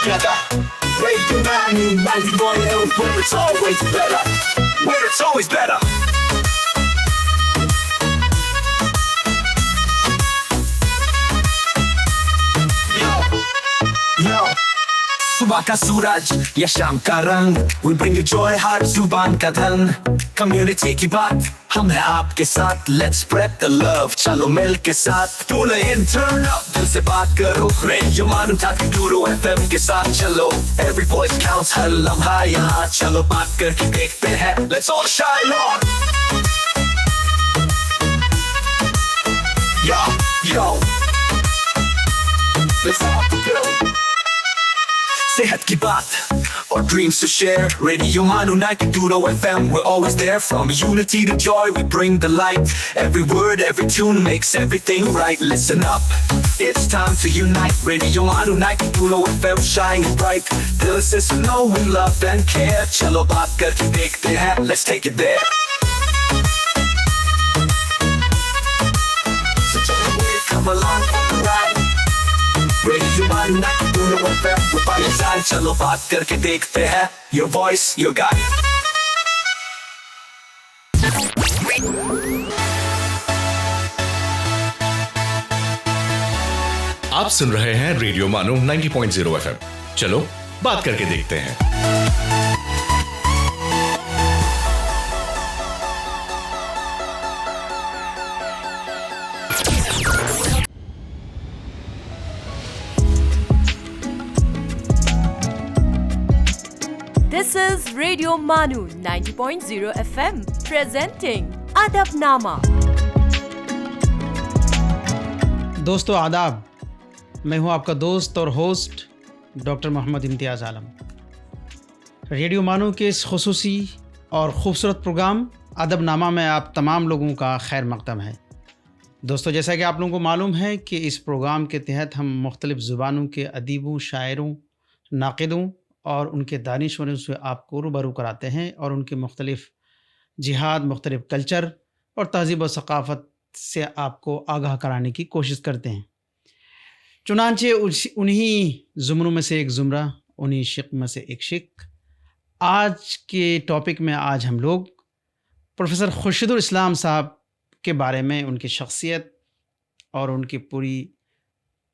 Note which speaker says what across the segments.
Speaker 1: together. Radio Manu 91, where it's always better. Where it's always better. Yo, सुबह का सूरज या शाम का रंग, we bring you joy हर जुबान का धन. Community की बात हम हैं आपके साथ, let's spread the love, चलो मिल के साथ. Tune in, turn up, दिल से बात करो. Radio Manu 92 FM के साथ चलो. Every voice counts, हर लम्हा यहाँ. चलो बात करके देखते हैं, let's all shine on. Yo, let's all go. सेहत की बात और dreams to share. Radio Manu 92 FM, we're always there. From unity to joy, we bring the light. Every word, every tune makes everything right. Listen up, it's time to unite. Radio Manu 92 FM, shining bright. Dill se suno, we love and care. Chalo baat karke dekhte hain, let's take it there. So come along for the ride. Radio Manu 92 FM, we're by your side. चलो बात करके देखते हैं. Your voice, your guide.
Speaker 2: आप सुन रहे हैं radio मानो 90.0 FM. चलो बात करके देखते हैं.
Speaker 3: This is Radio Manu 90.0 FM presenting Adabnama.
Speaker 4: दोस्तों आदाब, मैं हूं आपका दोस्त और होस्ट डॉक्टर मोहम्मद इम्तियाज़ आलम. रेडियो मानो के इस खुसूसी और ख़ूबसूरत प्रोग्राम अदबनामा में आप तमाम लोगों का खैर मक़दम है. दोस्तों, जैसा कि आप लोगों को मालूम है कि इस प्रोग्राम के तहत हम मुख्तलिफ़ ज़ुबानों के अदीबों, शायरों, नाक़िदों और उनके दानिश्वरों से आपको रूबरू कराते हैं और उनके मुख्तलिफ़ जिहाद, मुख्तलिफ़ कल्चर और तहज़ीब और सक़ाफ़त से आपको आगाह कराने की कोशिश करते हैं. चुनांचे उन्हीं ज़ुमरों में से एक ज़ुमरा, उन्हीं शिक़ में से एक शिक़. आज के टॉपिक में आज हम लोग प्रोफेसर खुर्शीदुल इस्लाम साहब के बारे में, उनकी शख्सियत और उनकी पूरी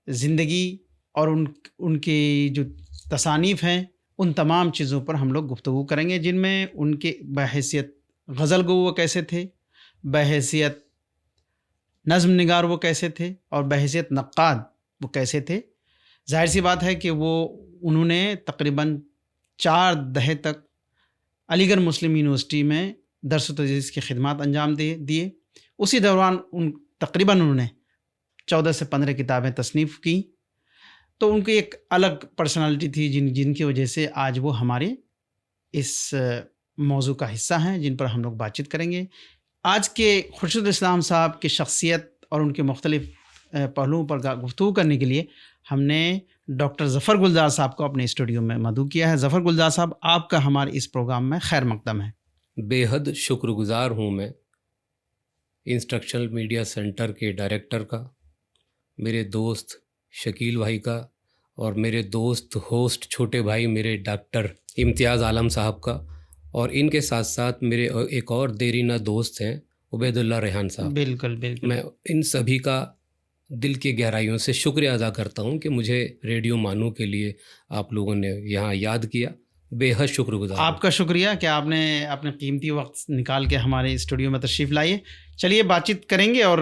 Speaker 4: ज़िंदगी और उनकी जो तसानीफ़ हैं, उन तमाम चीज़ों पर हम लोग गुफ्तगू करेंगे, जिनमें उनके बहैसियत गज़ल गो वो कैसे थे, बहैसियत नज़्म निगार वो कैसे थे और बहैसियत नक्काद वो कैसे थे. ज़ाहिर सी बात है कि उन्होंने तकरीबन 4 दहे तक अलीगढ़ मुस्लिम यूनिवर्सिटी में दर्स व तदरीस की खिदमत अंजाम दिए. उसी दौरान तकरीबन उन्होंने 14 से 15 किताबें तसनीफ़ की. तो उनकी एक अलग पर्सनालिटी थी जिनकी वजह से आज वो हमारे इस मौजू का हिस्सा हैं, जिन पर हम लोग बातचीत करेंगे. आज के खुर्शीदुल इस्लाम साहब की शख्सियत और उनके मुख्तलिफ़ पहलुओं पर गुफ्तगू करने के लिए हमने डॉक्टर ज़फ़र गुलजार साहब को अपने स्टूडियो में मदऊ किया है. ज़फ़र गुलजार साहब, आपका हमारे इस प्रोग्राम में खैर मक़दम है.
Speaker 5: बेहद शुक्रगुज़ार हूँ मैं इंस्ट्रक्शनल मीडिया सेंटर के डायरेक्टर का, मेरे दोस्त शकील भाई का और मेरे दोस्त होस्ट छोटे भाई मेरे डॉक्टर इम्तियाज़ आलम साहब का, और इनके साथ साथ मेरे एक और देरीना दोस्त हैं उबैदुल्लाह रेहान साहब.
Speaker 4: बिल्कुल बिल्कुल.
Speaker 5: मैं इन सभी का दिल की गहराइयों से शुक्रिया अदा करता हूं कि मुझे रेडियो मानू के लिए आप लोगों ने यहाँ याद किया. बेहद शुक्रगुजार.
Speaker 4: आपका शुक्रिया कि आपने अपने कीमती वक्त निकाल के हमारे स्टूडियो में तशरीफ़ लाइए. चलिए बातचीत करेंगे और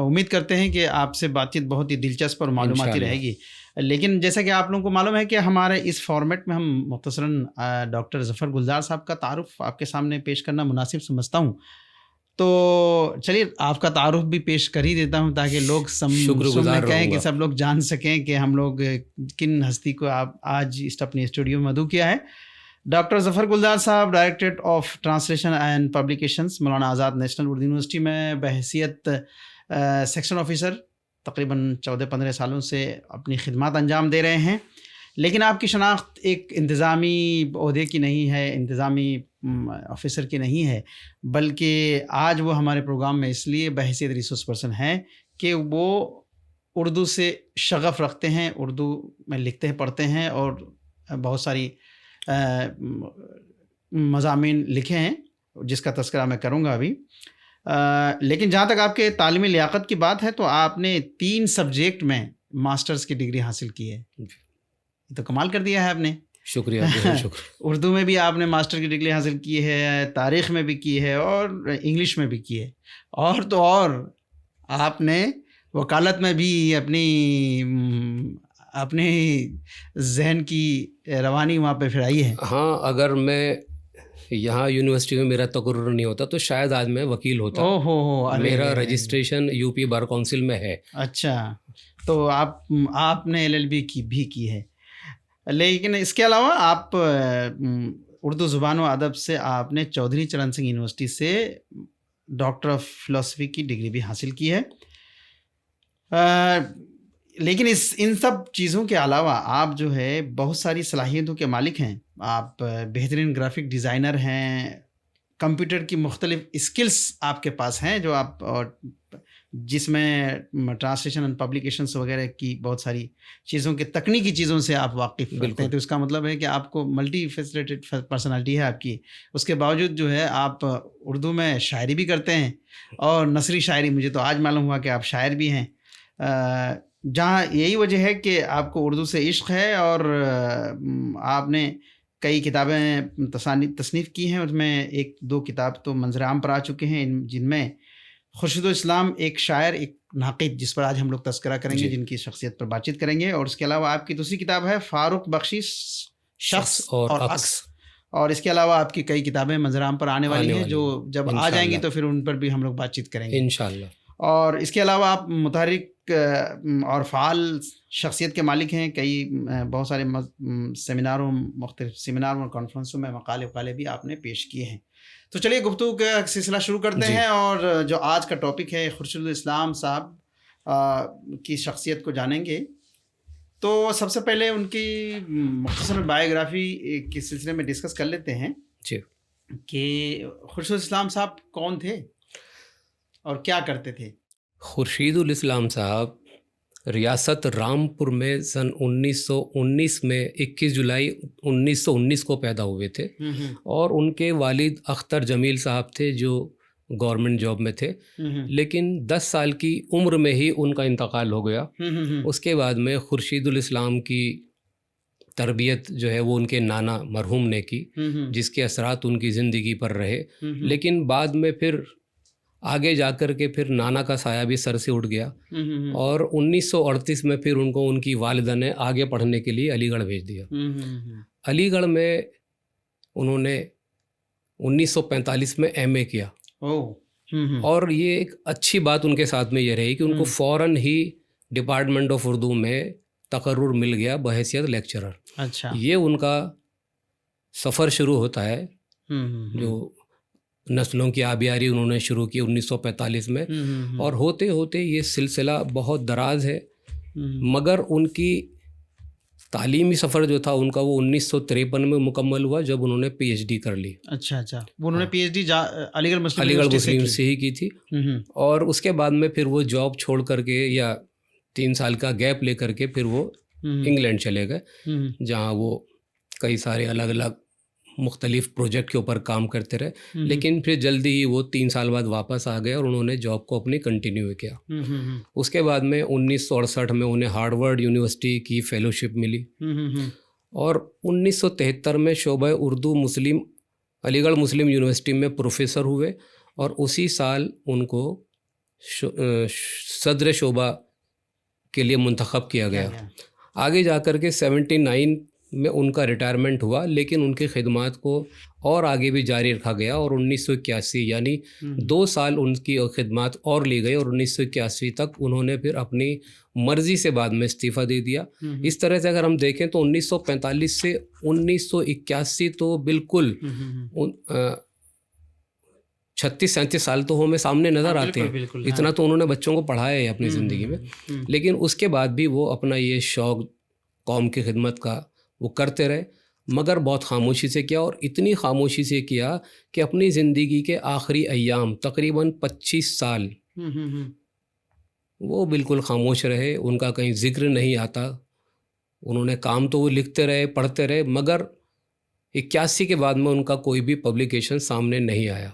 Speaker 4: उम्मीद करते हैं कि आपसे बातचीत बहुत ही दिलचस्प और मालूमाती रहेगी. लेकिन जैसा कि आप लोगों को मालूम है कि हमारे इस फॉर्मेट में हम मुख्तसरन डॉक्टर ज़फ़र गुलजार साहब का तारुफ़ आपके सामने पेश करना मुनासिब समझता हूँ. तो चलिए आपका तारुफ़ भी पेश कर ही देता हूँ ताकि लोग सुनने कहें कि सब लोग जान सकें कि हम लोग किन हस्ती को आप आज अपने स्टूडियो में मदऊ किया है. डॉक्टर ज़फ़र गुलजार साहब directorate of translation and publications, Maulana Azad national Urdu university में बहैसियत सेक्शन ऑफिसर तकरीबन 14-15 सालों से अपनी खिदमत अंजाम दे रहे हैं. लेकिन आपकी शनाख्त एक इंतज़ामी ओहदे की नहीं है, इंतज़ामी ऑफिसर की नहीं है, बल्कि आज वो हमारे प्रोग्राम में इसलिए बहैसियत रिसोर्स पर्सन हैं कि वो اردو سے شغف رکھتے ہیں، اردو میں لکھتے ہیں، پڑھتے ہیں اور بہت ساری مضامین لکھے ہیں جس کا تذکرہ میں کروں گا ابھی. لیکن جہاں تک آپ کے تعلیمی لیاقت کی بات ہے تو آپ نے 3 سبجیکٹ میں ماسٹرز کی ڈگری حاصل کی ہے. یہ تو کمال کر دیا ہے آپ نے.
Speaker 5: شکریہ بہت شکریہ.
Speaker 4: اردو میں بھی آپ نے ماسٹر کی ڈگری حاصل کی ہے، تاریخ میں بھی کی ہے اور انگلش میں بھی کی ہے، اور تو اور آپ نے وکالت میں بھی اپنی ذہن کی روانی وہاں پہ پھرائی ہے.
Speaker 5: ہاں، اگر میں یہاں یونیورسٹی میں میرا تقرر نہیں ہوتا تو شاید آج میں وکیل ہوتا. میرا registration U P bar council میں ہے.
Speaker 4: اچھا، تو آپ نے LLB بھی کی ہے. لیکن اس کے علاوہ آپ اردو زبان و ادب سے آپ نے چودھری چرن سنگھ یونیورسٹی سے ڈاکٹر آف فلاسفی کی ڈگری بھی حاصل کی ہے. لیکن ان سب چیزوں کے علاوہ آپ جو ہے بہت ساری صلاحیتوں کے مالک ہیں. آپ بہترین گرافک ڈیزائنر ہیں، کمپیوٹر کی مختلف اسکلس آپ کے پاس ہیں جو آپ جس میں ٹرانسلیشن اینڈ پبلیکیشنس وغیرہ کی بہت ساری چیزوں کے تکنیکی چیزوں سے آپ واقف رکھتے ہیں. تو اس کا مطلب ہے کہ آپ کو ملٹی فیسلیٹڈ پرسنالٹی ہے آپ کی. اس کے باوجود جو ہے آپ اردو میں شاعری بھی کرتے ہیں اور نثری شاعری. مجھے تو آج معلوم ہوا کہ آپ شاعر بھی ہیں، جہاں یہی وجہ ہے کہ آپ کو اردو سے عشق ہے اور آپ نے کئی کتابیں تصنیف کی ہیں. اس میں 1-2 کتاب تو منظر عام پر آ چکے ہیں، جن میں خورشید الاسلام ایک شاعر، ایک ناقد، جس پر آج ہم لوگ تذکرہ کریں گے، جن کی شخصیت پر بات چیت کریں گے. اور اس کے علاوہ آپ کی دوسری کتاب ہے فاروق بخشی، شخص اور عکس. اور اس کے علاوہ آپ کی کئی کتابیں منظر عام پر آنے والی ہیں جو جب آ جائیں گی تو پھر ان پر بھی ہم لوگ بات چیت کریں گے
Speaker 5: انشاءاللہ. اور
Speaker 4: اس کے علاوہ آپ متحرک اور فعال شخصیت کے مالک ہیں. کئی بہت سارے مختلف سیمیناروں اور کانفرنسوں میں مقالے بھی آپ نے پیش کیے ہیں. تو چلیے گفتگو کا سلسلہ شروع کرتے ہیں اور جو آج کا ٹاپک ہے خورشید الاسلام صاحب کی شخصیت کو جانیں گے. تو سب سے پہلے ان کی مختصر بایوگرافی کے سلسلے میں ڈسکس کر لیتے ہیں کہ خورشید الاسلام صاحب کون تھے اور کیا کرتے تھے.
Speaker 5: خورشید الاسلام صاحب ریاست رامپور میں سن 1919 میں 21 جولائی 1919 کو پیدا ہوئے تھے، اور ان کے والد اختر جمیل صاحب تھے جو گورنمنٹ جاب میں تھے. لیکن 10 سال کی عمر میں ہی ان کا انتقال ہو گیا. اس کے بعد میں خورشید الاسلام کی تربیت جو ہے وہ ان کے نانا مرحوم نے کی، جس کے اثرات ان کی زندگی پر رہے. لیکن بعد میں پھر آگے جا کر کے پھر نانا کا سایہ بھی سر سے اٹھ گیا، اور 1938 میں پھر ان کو ان کی والدہ نے آگے پڑھنے کے لیے علی گڑھ بھیج دیا. علی گڑھ میں انہوں نے 1945 میں MA کیا. اور یہ ایک اچھی بات ان کے ساتھ میں یہ رہی کہ ان کو فوراً ہی ڈپارٹمنٹ آف اردو میں تقرر مل گیا بحیثیت لیکچرر.
Speaker 4: اچھا، یہ
Speaker 5: ان کا سفر شروع ہوتا ہے جو نسلوں کی آبیاری انہوں نے شروع کی 1945 میں، اور ہوتے ہوتے یہ سلسلہ بہت دراز ہے. مگر ان کی تعلیمی سفر جو تھا ان کا وہ 1953 میں مکمل ہوا جب انہوں نے PhD کر لی.
Speaker 4: اچھا، وہ انہوں نے PhD علی گڑھ
Speaker 5: مسلم سے ہی کی تھی. اور اس کے بعد میں پھر وہ جاب چھوڑ کر کے یا 3 سال کا گیپ لے کر کے پھر وہ انگلینڈ چلے گئے، جہاں وہ کئی سارے الگ الگ مختلف پروجیکٹ کے اوپر کام کرتے رہے. لیکن پھر جلدی ہی وہ 3 سال بعد واپس آ گئے اور انہوں نے جاب کو اپنی کنٹینیو کیا. اس کے بعد میں 1968 میں انہیں ہارورڈ یونیورسٹی کی فیلوشپ ملی، اور 1973 میں شعبہ اردو علی گڑھ مسلم یونیورسٹی میں پروفیسر ہوئے، اور اسی سال ان کو صدر شعبہ کے لیے منتخب کیا گیا. آگے جا کر کے 79 میں ان کا ریٹائرمنٹ ہوا، لیکن ان کی خدمات کو اور آگے بھی جاری رکھا گیا، اور 1981 یعنی 2 سال ان کی خدمات اور لی گئی، اور 1981 تک انہوں نے پھر اپنی مرضی سے بعد میں استعفیٰ دے دیا. اس طرح سے اگر ہم دیکھیں تو 1945 سے 1981 تو بالکل 36-37 سال تو ہمیں سامنے نظر آتے ہیں. اتنا تو انہوں نے بچوں کو پڑھایا ہے اپنی زندگی میں. لیکن اس کے بعد بھی وہ اپنا یہ شوق قوم کی خدمت کا وہ کرتے رہے، مگر بہت خاموشی سے کیا، اور اتنی خاموشی سے کیا کہ اپنی زندگی کے آخری ایام تقریباً 25 سال وہ بالکل خاموش رہے, ان کا کہیں ذکر نہیں آتا. انہوں نے کام تو وہ لکھتے رہے, پڑھتے رہے, مگر 81 کے بعد میں ان کا کوئی بھی پبلیکیشن سامنے نہیں آیا.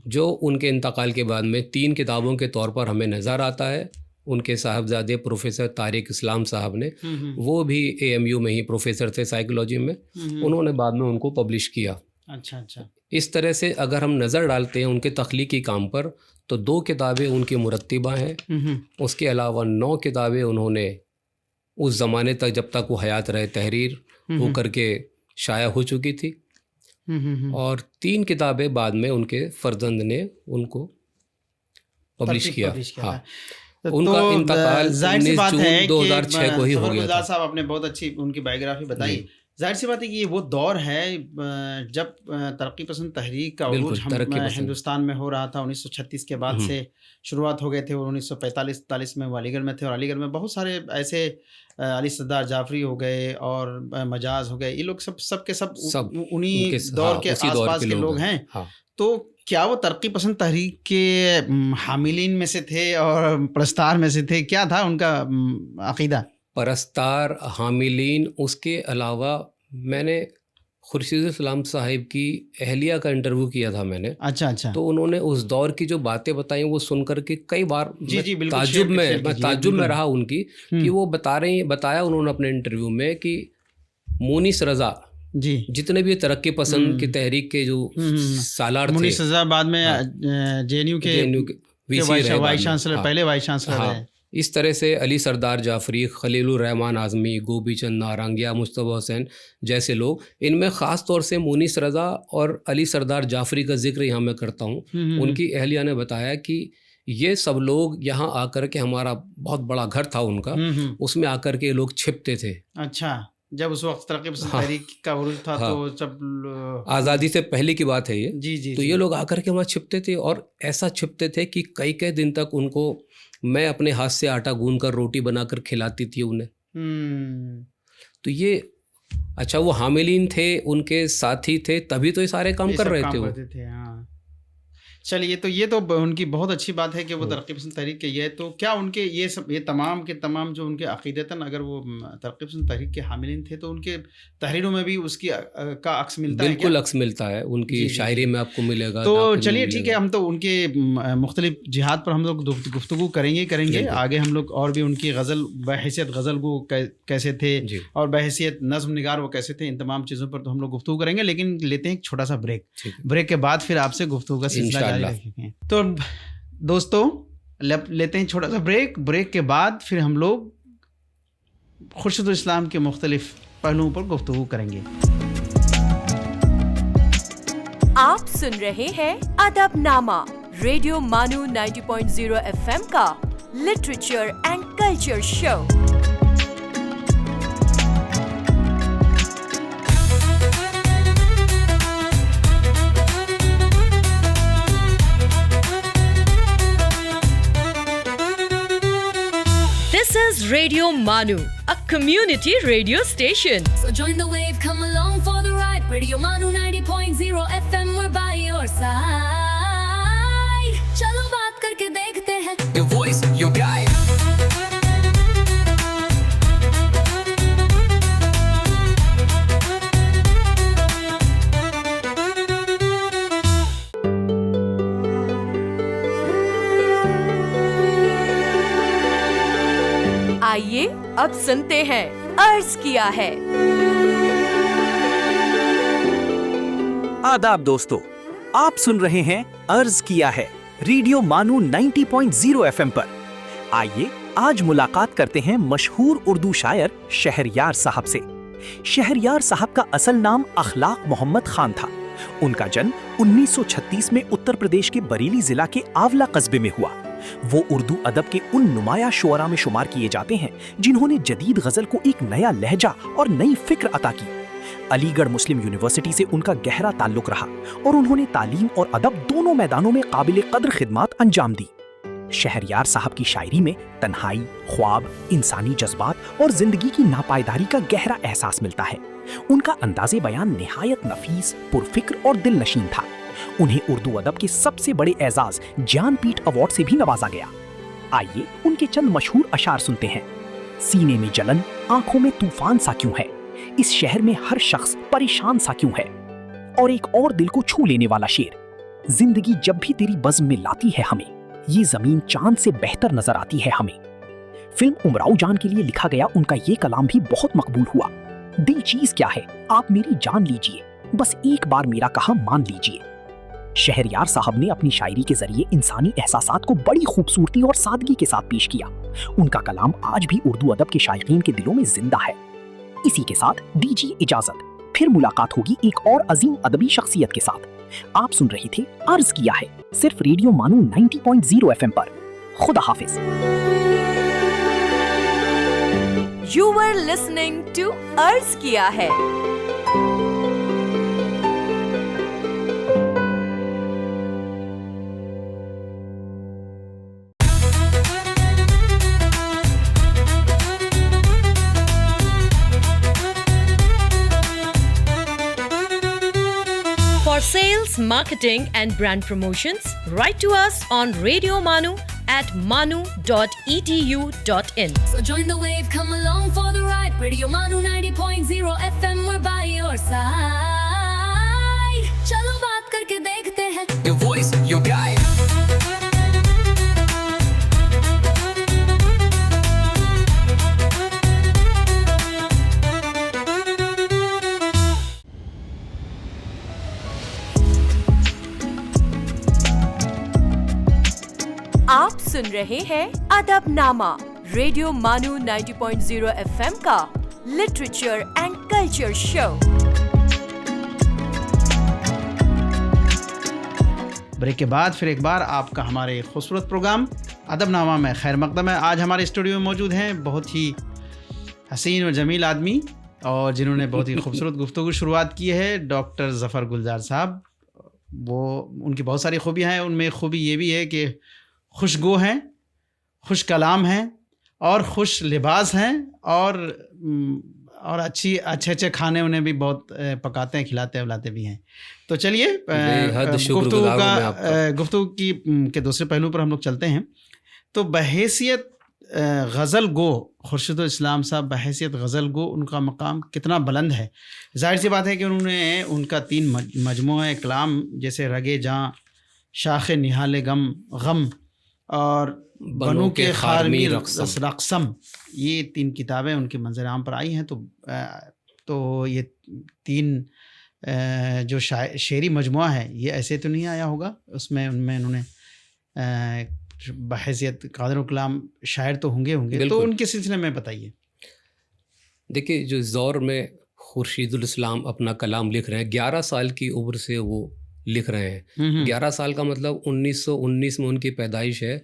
Speaker 5: جو ان کے انتقال کے بعد میں 3 کتابوں کے طور پر ہمیں نظر آتا ہے, ان کے صاحبزادے پروفیسر طارق اسلام صاحب نے, وہ بھی AMU میں ہی پروفیسر تھے سائیکولوجی میں, انہوں نے بعد میں ان کو پبلش کیا.
Speaker 4: اچھا.
Speaker 5: اس طرح سے اگر ہم نظر ڈالتے ہیں ان کے تخلیقی کام پر تو 2 کتابیں ان کی مرتبہ ہیں. اس کے علاوہ 9 کتابیں انہوں نے اس زمانے تک جب تک وہ حیات رہے تحریر ہو کر کے شائع ہو چکی تھی, اور 3 کتابیں بعد میں ان کے فرزند نے ان کو پبلش کیا. ہاں, ان کا انتقال 19 جون 2006 کو ہی ہو گیا تھا.
Speaker 4: صاحب آپ نے بہت اچھی ان کی بائیوگرافی بتائی. ظاہر سی بات ہے کہ یہ وہ دور ہے جب ترقی پسند تحریک کا عروج ہندوستان میں ہو رہا تھا. 1936 کے بعد سے شروعات ہو گئے تھے, اور 1945 میں وہ علی گڑھ میں تھے, اور علی گڑھ میں بہت سارے ایسے علی سردار جعفری ہو گئے اور مجاز ہو گئے, یہ لوگ سب کے سب انہی دور کے آس پاس کے لوگ ہیں. تو کیا وہ ترقی پسند تحریک کے حاملین میں سے تھے اور پرستار میں سے تھے؟ کیا تھا ان کا عقیدہ؟
Speaker 5: پرستار, حاملین. اس کے علاوہ میں نے خورشید اسلام صاحب کی اہلیہ کا انٹرویو کیا تھا میں نے.
Speaker 4: اچھا. تو
Speaker 5: انہوں نے اس دور کی جو باتیں بتائیں وہ سن کر کے کئی بار تعجب میں رہا ان کی, کہ وہ بتایا انہوں نے اپنے انٹرویو میں کہ مونس رضا جتنے بھی ترقی پسند کی تحریک کے جو سالار تھے,
Speaker 4: مونس رضا بعد میں JNU کے وائس چانسلر, پہلے وائس چانسلر ہیں.
Speaker 5: اس طرح سے علی سردار جعفری, خلیل الرحمن اعظمی, گوبی چند نارنگیا, مجتبیٰ حسین جیسے لوگ, ان میں خاص طور سے مونس رضا اور علی سردار جعفری کا ذکر یہاں میں کرتا ہوں. ان کی اہلیہ نے بتایا کہ یہ سب لوگ یہاں آ کر کے, ہمارا بہت بڑا گھر تھا ان کا, اس میں آ کر کے لوگ چھپتے تھے.
Speaker 4: اچھا, جب اس وقت ترقی پسند تحریک کا عروج تھا تو جب
Speaker 5: آزادی سے پہلے کی بات ہے یہ, تو یہ لوگ آ کر کے وہاں چھپتے تھے, اور ایسا چھپتے تھے کہ کئی دن تک ان کو میں اپنے ہاتھ سے آٹا گوندھ کر روٹی بنا کر کھلاتی تھی انہیں. تو یہ اچھا, وہ حاملین تھے, ان کے ساتھی تھے, تبھی تو یہ سارے کام کر رہے تھے.
Speaker 4: چلیے, تو یہ تو ان کی بہت اچھی بات ہے کہ وہ ترقی پسند تحریک کے یہ, تو کیا ان کے یہ تمام کے تمام جو ان کے عقیدتاً اگر وہ ترقی پسند تحریک کے حاملین تھے تو ان کے تحریروں میں بھی اس کی کا عکس ملتا ہے؟
Speaker 5: بالکل عکس ملتا ہے, ان کی شاعری میں آپ کو ملے گا.
Speaker 4: تو چلیے ٹھیک ہے, ہم تو ان کے مختلف جہاد پر ہم لوگ گفتگو کریں گے آگے. ہم لوگ اور بھی ان کی غزل بحیثیت غزل گو کیسے تھے اور بحیثیت نظم نگار وہ کیسے تھے, ان تمام چیزوں پر تو ہم لوگ گفتگو کریں گے. لیکن لیتے ہیں ایک چھوٹا سا بریک کے بعد پھر آپ سے گفتگو کا سلسلہ. تو دوستو لیتے ہیں چھوٹا سا بریک کے بعد پھر ہم لوگ خورشید الاسلام کے مختلف پہلوؤں پر گفتگو کریں گے.
Speaker 3: آپ سن رہے ہیں ادب نامہ, ریڈیو مانو 90.0 FM کا literature and culture show. This is Radio Manu, a community radio station.
Speaker 6: So join the wave, come along for the ride. Radio Manu 90.0 FM, we're by your side. Chalo baat karke dekhte hain.
Speaker 1: Your voice, your guide.
Speaker 3: آئیے اب سنتے ہیں عرض کیا ہے.
Speaker 7: آداب دوستو, آپ سن رہے ہیں عرض کیا ہے ریڈیو مانو 90.0 FM پر. آئیے آج ملاقات کرتے ہیں مشہور اردو شاعر شہریار صاحب سے. شہریار صاحب کا اصل نام اخلاق محمد خان تھا. ان کا جنم 1936 میں اتر پردیش کے بریلی ضلع کے آولا قصبے میں ہوا. وہ اردو ادب کے ان نمایاں شعراء میں شمار کیے جاتے ہیں جنہوں نے جدید غزل کو ایک نیا لہجہ اور نئی فکر عطا کی. علی گڑھ مسلم یونیورسٹی سے ان کا گہرا تعلق رہا اور انہوں نے تعلیم اور ادب دونوں میدانوں میں قابل قدر خدمات انجام دی. شہریار صاحب کی شاعری میں تنہائی، خواب، انسانی جذبات اور زندگی کی ناپائیداری کا گہرا احساس ملتا ہے. ان کا انداز بیان نہایت نفیس، پرفکر اور دل نشین تھا. انہیں اردو ادب کے سب سے بڑے اعزاز جان پیٹھ ایوارڈ سے بھی نوازا گیا. आइए उनके चंद मशहूर अशार सुनते हैं। सीने में जलन, आंखों में तूफान सा क्यों है, इस शहर में हर शख्स परेशान सा क्यों है। और एक और दिल को छू लेने वाला शेर, जिंदगी जब भी तेरी बज़्म में लाती है हमें, ये जमीन चांद से बेहतर नजर आती है हमें। फिल्म उमराव जान के लिए लिखा गया उनका ये कलाम भी बहुत मकबूल हुआ। दिल चीज क्या है आप मेरी जान लीजिए, बस एक बार मेरा कहा मान लीजिए। शहरयार साहब ने अपनी शायरी के जरिए इंसानी एहसासात को बड़ी खूबसूरती और सादगी के साथ पेश किया। उनका कलाम आज भी उर्दू अदब के शायकीन के दिलों में जिंदा है। इसी के साथ दीजिए इजाजत, फिर मुलाकात होगी एक और अजीम अदबी शख्सियत के साथ। आप सुन रहे थे अर्ज किया है, सिर्फ रेडियो मानू 90.0 FM पर। खुदा हाफिज।
Speaker 3: You were listening to अर्ज किया है। For sales, marketing and brand promotions, write to us on Radio Manu at manu.edu.in.
Speaker 6: So join the wave, come along for the ride. Radio Manu 90.0 FM, we're by your side. चलो बात करके देखते हैं.
Speaker 1: Your voice, your guide.
Speaker 3: आप सुन रहे हैं अदबनामा, radio मानू 90.0 FM का literature and culture show.
Speaker 4: Break के बाद फिर एक बार आपका हमारे खूबसूरत प्रोग्राम अदबनामा में खैर मकदम है। आज हमारे स्टूडियो में मौजूद हैं बहुत ही हसीन और जमील आदमी, और जिन्होंने बहुत ही खूबसूरत गुफ्तगू शुरुआत की है, डॉक्टर ज़फ़र गुलजार साहब। वो उनकी बहुत सारी खूबियाँ हैं, उनमें खूबी ये भी है कि खुशगो हैं, खुश कलाम हैं और खुश लिबास हैं, और अच्छे खाने उन्हें भी बहुत पकाते हैं, खिलाते उलाते भी हैं। तो चलिए गुफ्तगू के दूसरे पहलू पर हम लोग चलते हैं। तो बहैसियत गज़ल गो खुर्शीदुल इस्लाम साहब, बहैसियत गज़ल गो उनका मकाम कितना बुलंद है। ज़ाहिर सी बात है कि उन्होंने उनका 3 मजमूआ कलाम जैसे रगे जाँ, शाख निहाल गम और बनू के खारमी रक़सम, ये 3 किताबें उनके मंज़र आम पर आई हैं। तो ये 3 जो शेरी मजमुआ है, ये ऐसे तो नहीं आया होगा। उनमें उन्होंने बहैसियत कादर कलाम शायर तो होंगे, तो उनके सिलसिले में बताइए।
Speaker 5: देखिए, जो इस दौर में खुर्शीदुल इस्लाम अपना कलाम लिख रहे हैं, 11 साल की उम्र से वो लिख रहे हैं। 11 साल का मतलब 1919 में उनकी पैदाइश है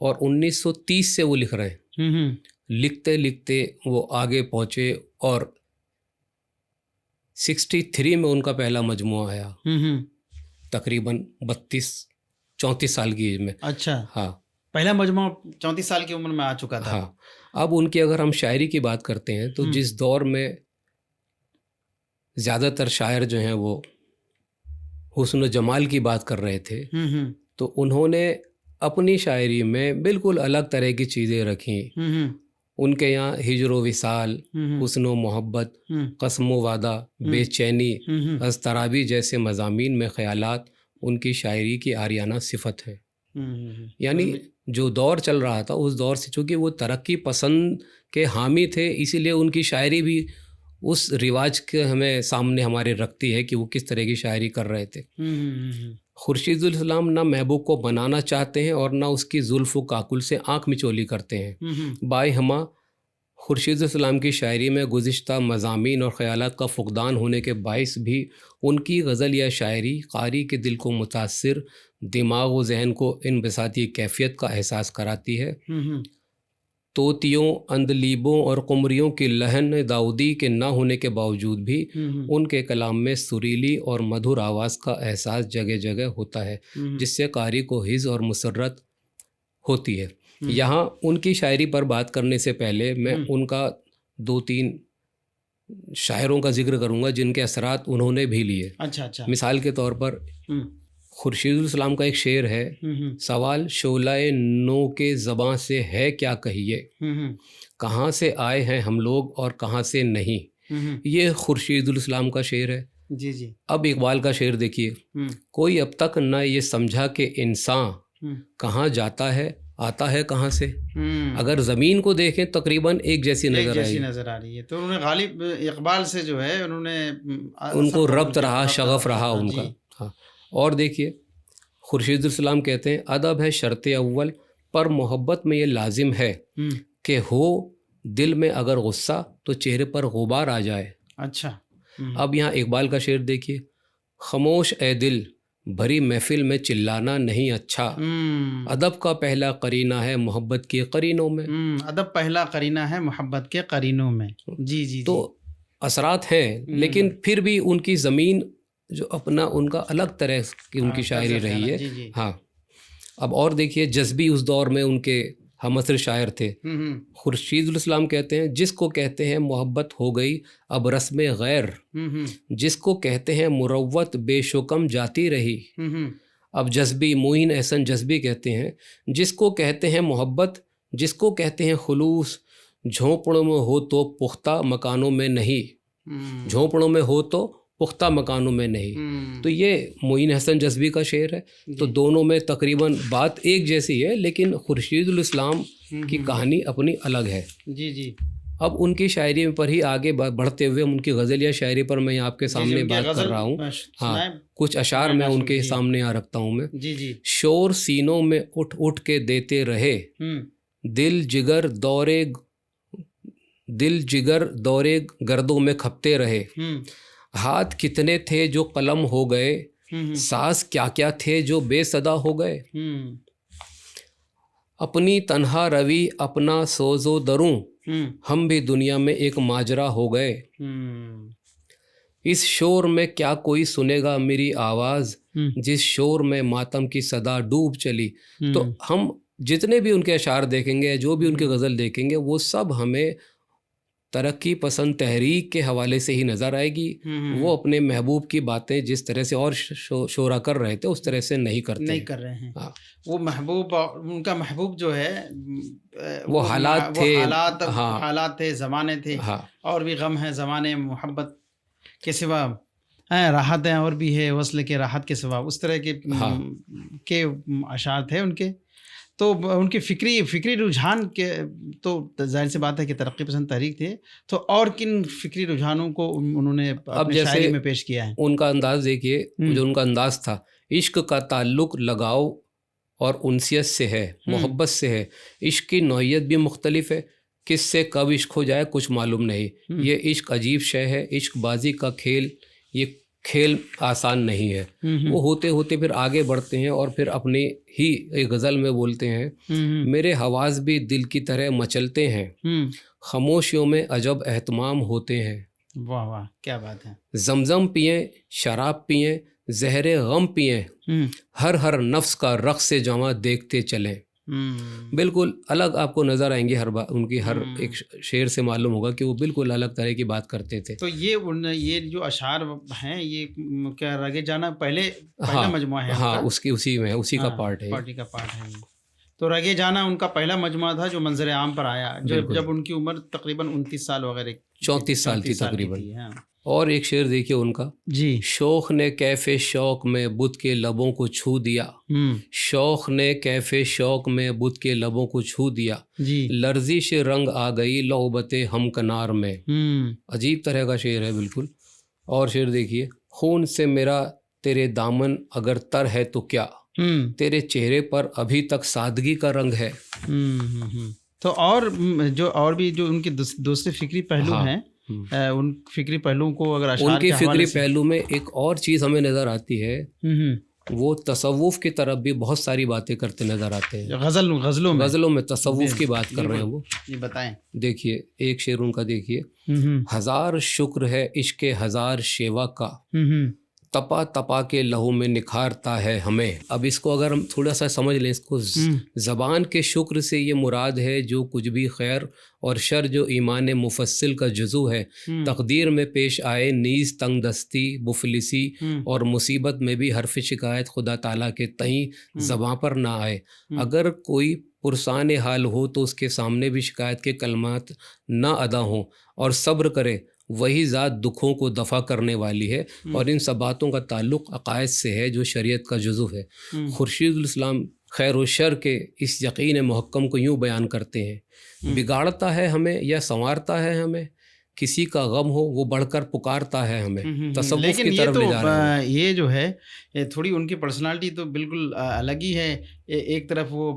Speaker 5: और 1930 से वो लिख रहे हैं। लिखते लिखते वो आगे पहुँचे और 63 में उनका पहला मजमुआ आया, तकरीबन 32-34 साल की एज में।
Speaker 4: अच्छा,
Speaker 5: हाँ,
Speaker 4: पहला मजमुआ 34 साल की उम्र में आ चुका था।
Speaker 5: हाँ, अब उनकी अगर हम शायरी की बात करते हैं तो जिस दौर में ज़्यादातर शायर जो हैं वो हुस्न जमाल की बात कर रहे थे, तो उन्होंने अपनी शायरी में बिल्कुल अलग तरह की चीज़ें रखी। उनके यहाँ हिजर विसाल, हुस्न मोहब्बत, कसम वादा, बेचैनी, अज़तराबी जैसे मज़ामीन में ख़यालात उनकी शायरी की आरियाना सिफत है। यानी जो दौर चल रहा था उस दौर से, चूँकि वो तरक्की पसंद के हामी थे, इसीलिए उनकी शायरी भी उस रिवाज के हमें सामने हमारे रखती है कि वो किस तरह की शायरी कर रहे थे। खुर्शीदुल इस्लाम ना महबूब को बनाना चाहते हैं और ना उसकी जुल्फ़ व काकुल से आँख मिचोली करते हैं। बाई हमा खुर्शीदुल इस्लाम की शायरी में गुज़िश्ता मज़ामीन और ख़यालात का फ़ुक़दान होने के बाइस भी उनकी गज़ल या शायरी क़ारी के दिल को मुतासिर, दिमाग व ज़हन को इनबिसाती कैफ़ियत का एहसास कराती है। तोतियों, अंदलीबों और कुमरियों की लहन दाऊदी के ना होने के बावजूद भी उनके कलाम में सुरीली और मधुर आवाज़ का एहसास जगह जगह होता है, जिससे कारी को हिज़ और मुसर्रत होती है। यहाँ उनकी शायरी पर बात करने से पहले मैं उनका 2-3 शायरों का जिक्र करूँगा जिनके असरात उन्होंने भी लिए।
Speaker 4: अच्छा।
Speaker 5: मिसाल के तौर पर खुर्शीदुल इस्लाम का एक शेर है, सवाल शोलाए नो के ज़बां से है क्या कहिए, कहाँ से आए हैं हम लोग और कहाँ से नहीं। ये खुर्शीदुल इस्लाम का शेर है।
Speaker 4: जी जी।
Speaker 5: अब इकबाल का शेर देखिए, कोई अब तक न ये समझा कि इंसान कहाँ जाता है आता है कहाँ से। अगर ज़मीन को देखें तकरीबन एक जैसी नज़र
Speaker 4: आ रही है। तो उन्होंने गालिब इकबाल से जो है उन्होंने
Speaker 5: उनको रब्त रहा, शगफ रहा उनका। हाँ, और देखिए खुर्शीदुल इस्लाम कहते हैं अदब है शर्त अव्वल, पर मोहब्बत में ये लाजिम है कि हो दिल में अगर गुस्सा तो चेहरे पर गुबार आ जाए।
Speaker 4: अच्छा।
Speaker 5: अब यहाँ इकबाल का शेर देखिए, खामोश ए दिल भरी महफिल में चिल्लाना नहीं अच्छा, अदब का पहला करीना है मोहब्बत के करीनों में।
Speaker 4: अदब पहला करीना है मोहब्बत के करीनों में। जी जी।
Speaker 5: तो असरात हैं, लेकिन फिर भी उनकी ज़मीन जो अपना उनका अलग तरह की उनकी शायरी रही है।
Speaker 4: जी।
Speaker 5: हाँ, अब और देखिए जज्बी उस दौर में उनके हमअसर शायर थे। खुर्शीदुल इस्लाम कहते हैं जिसको कहते हैं मोहब्बत हो गई अब रस्म गैर, जिसको कहते हैं मुरव्वत बेशुकम जाती रही। अब जज्बी मोइन एहसन जज्बी कहते हैं जिसको कहते हैं मोहब्बत, जिसको कहते हैं खुलूस, झोंपड़ों में हो तो पुख्ता मकानों में नहीं, झोंपड़ों में हो तो पुख्ता मकानों में नहीं। तो ये मोइन हसन जज्बी का शेर है। तो दोनों में तकरीबन बात एक जैसी है, लेकिन खुर्शीदुल इस्लाम की कहानी अपनी अलग है।
Speaker 4: जी जी।
Speaker 5: अब उनकी शायरी पर ही आगे बढ़ते हुए उनकी गज़ल या शायरी पर मैं आपके सामने बात कर रहा हूँ। हाँ, कुछ अशार मैं उनके सामने यहाँ रखता हूँ मैं।
Speaker 4: जी जी।
Speaker 5: शोर सीनों में उठ उठ के देते रहे, दिल जिगर दौरे गर्दों में खपते रहे, हाथ कितने थे जो कलम हो गए, सांस क्या क्या थे जो बेसदा हो गए, अपनी तन्हा रवि अपना सोजो दरूं, हम भी दुनिया में एक माजरा हो गए, इस शोर में क्या कोई सुनेगा मेरी आवाज़, जिस शोर में मातम की सदा डूब चली। तो हम जितने भी उनके अशार देखेंगे, जो भी उनकी गज़ल देखेंगे, वो सब हमें तरक्की पसंद तहरीक के हवाले से ही नज़र आएगी। वो अपने महबूब की बातें जिस तरह से और शोरा कर रहे थे उस तरह से नहीं कर रहे हैं। हाँ।
Speaker 4: वो महबूब, उनका महबूब जो है
Speaker 5: वो हालात थे।
Speaker 4: हाँ। हालात थे, ज़माने थे। हाँ। और भी गम है ज़माने मोहब्बत के सिवा, राहतें और भी है वस्ल के राहत के सिवा, उस तरह के के अशार थे उनके। तो उनके फ़िक्री रुझान के तो जाहिर सी बात है कि तरक्की पसंद तहरीक थे। तो और किन फ़िक्री रुझानों को उन्होंने अपनी शायरी में पेश किया है?
Speaker 5: उनका अंदाज़ देखिए, जो उनका अंदाज़ था, इश्क का ताल्लुक़ लगाव और उनसियत से है, मोहब्बत से है। इश्क की नौइयत भी मुख्तलिफ है, किससे कब इश्क हो जाए कुछ मालूम नहीं। ये इश्क अजीब शय है, इश्क बाजी का खेल, ये खेल आसान नहीं है। वो होते होते फिर आगे बढ़ते हैं और फिर अपने ही एक गज़ल में बोलते हैं, मेरे हवास भी दिल की तरह मचलते हैं, खामोशियों में अजब एहतमाम होते हैं।
Speaker 4: वाह वाह, क्या बात है।
Speaker 5: जमजम पिएं, शराब पिएं, जहरे गम पिएं, हर नफ्स का रक़्स से जमा देखते चलें। बिल्कुल अलग आपको नज़र आएंगे हर बात उनकी, हर एक शेर से मालूम होगा कि वो बिल्कुल अलग तरह की बात करते थे।
Speaker 4: तो ये जो अशार हैं, ये क्या रगे जाना पहला मजमुआ है?
Speaker 5: हाँ, उसी का पार्ट है।
Speaker 4: पार्टी का पार्ट है। तो रगे जाना उनका पहला मजमुआ था जो मंजर आम पर आया, जब उनकी उम्र तकरीबन 29 साल वगैरह
Speaker 5: 34 साल थी तकरीबन। और एक शेर देखिए उनका
Speaker 4: जी,
Speaker 5: शौख ने कैफे शौक में बुत के लबों को छू दिया, शौख ने कैफे शौक में बुत के लबों को छू दिया
Speaker 4: जी,
Speaker 5: लर्जिश रंग आ गई लौबते हम कनार में। अजीब तरह का शेर है बिल्कुल। और शेर देखिए, खून से मेरा तेरे दामन अगर तर है तो क्या, तेरे चेहरे पर अभी तक सादगी का रंग है।
Speaker 4: तो और भी जो उनके दूसरे फिक्री पहलू हैं, उन फिक्री पहलुओं को अगर अशार
Speaker 5: उनके फिक्री पहलू में एक और चीज़ हमें नज़र आती है, वो तसव्वुफ़ की तरफ भी बहुत सारी बातें करते नज़र आते हैं। गज़लों में तसव्वुफ़ की बात कर रहे हैं वो।
Speaker 4: ये बताएं।
Speaker 5: देखिए एक शेर उनका देखिए, हज़ार शुक्र है इश्क़ हज़ार शेवा का, तपा तपा के लहू में निखारता है हमें। अब इसको अगर हम थोड़ा सा समझ लें, इसको ज़बान के शुक्र से ये मुराद है जो कुछ भी खैर और शर जो ईमान मुफस्सिल का जुज़ू है, तकदीर में पेश आए नीज़ तंग दस्ती मुफलिसी और मुसीबत में भी हरफ शिकायत खुदा ताला के तई ज़बां पर ना आए। अगर कोई पुरसान हाल हो तो उसके सामने भी शिकायत के कलमात ना अदा हों और सब्र करे, वही ज़ात दुखों को दफ़ा करने वाली है। और इन सब बातों का ताल्लुक़ अक़ायद से है जो शरीयत का जुज़ू है। खुर्शीदुल इस्लाम खैर व शर के इस यकीन मुहक्कम को यूँ बयान करते हैं, बिगाड़ता है हमें या संवारता है हमें, किसी का गम हो वो बढ़कर पुकारता है हमें, तसव्वुफ की तरफ ले जा रहा है।
Speaker 4: ये जो है ये थोड़ी उनकी पर्सनालिटी तो बिल्कुल अलग ही है। एक तरफ वो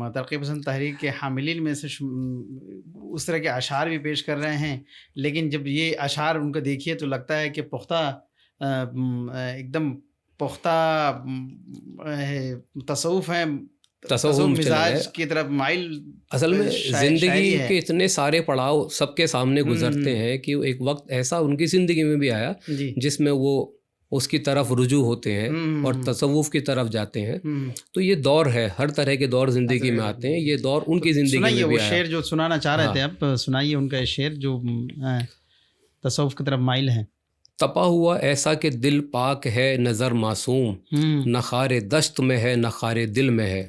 Speaker 4: तरक्की पसंद तहरीक के हामिलीन में से उस तरह के अशार भी पेश कर रहे हैं, लेकिन जब ये अशार उनको देखिए तो लगता है कि पुख्ता एकदम पुख्ता तसव्वुफ है, तसव्वुफ मिजाज की तरफ माइल।
Speaker 5: असल में ज़िंदगी के इतने सारे पड़ाव सबके सामने गुजरते हैं कि एक वक्त ऐसा उनकी ज़िंदगी में भी आया जिसमें वो उसकी तरफ रुजू होते हैं और तसव्वुफ की तरफ जाते हैं। तो ये दौर है, हर तरह के दौर ज़िंदगी में आते हैं, ये दौर उनकी ज़िंदगी में भी आया।
Speaker 4: वो शेर जो सुनाना चाह रहे थे आप सुनाइए, उनका ये शेर जो तसव्वुफ की तरफ माइल है।
Speaker 5: तपा हुआ ऐसा कि दिल पाक है नज़र मासूम, नखारे दश्त में है नखारे दिल में है।